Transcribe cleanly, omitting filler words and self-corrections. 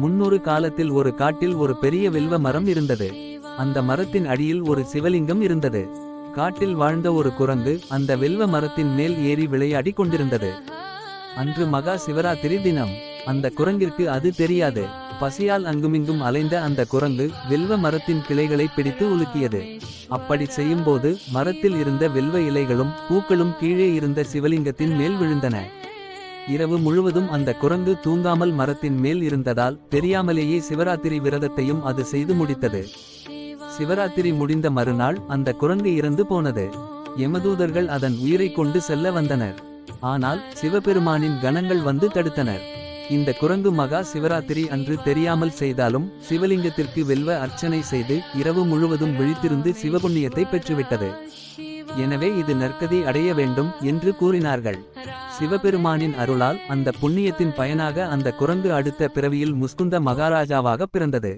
முன்னொரு காலத்தில் ஒரு காட்டில் ஒரு பெரிய வில்வ மரம் இருந்தது. அந்த மரத்தின் அடியில் ஒரு சிவலிங்கம் இருந்தது. காட்டில் வாழ்ந்த ஒரு குரங்கு அந்த வில்வ மரத்தின் மேல் ஏறி விளையாடி கொண்டிருந்தது. அன்று மகா சிவராத்திரி தினம். அந்த குரங்கிற்கு அது தெரியாது. பசியால் அங்குமிங்கும் அலைந்த அந்த குரங்கு வில்வ மரத்தின் கிளைகளை பிடித்து உலுக்கியது. அப்படி செய்யும்போது மரத்தில் இருந்த வில்வ இலைகளும் பூக்களும் கீழே இருந்த சிவலிங்கத்தின் மேல் விழுந்தன. இரவு முழுவதும் அந்த குரங்கு தூங்காமல் மரத்தின் மேல் இருந்ததால் தெரியாமலேயே சிவராத்திரி விரதத்தையும் அது செய்து முடித்தது. சிவராத்திரி முடிந்த மறுநாள் அந்த குரங்கு இறந்து போனது. யமதூதர்கள் அதன் உயிரை கொண்டு செல்ல வந்தனர். ஆனால் சிவபெருமானின் கணங்கள் வந்து தடுத்தனர். இந்த குரங்கு மகா சிவராத்திரி அன்று தெரியாமல் செய்தாலும் சிவலிங்கத்திற்கு வில்வ அர்ச்சனை செய்து இரவு முழுவதும் விழித்திருந்து சிவபுண்ணியத்தை பெற்றுவிட்டது. எனவே இது நற்கதி அடைய வேண்டும் என்று கூறினார்கள். சிவபெருமானின் அருளால் அந்த புண்ணியத்தின் பயனாக அந்த குரங்கு அடுத்த பிறவியில் முஸ்குந்த மகாராஜாவாக பிறந்தது.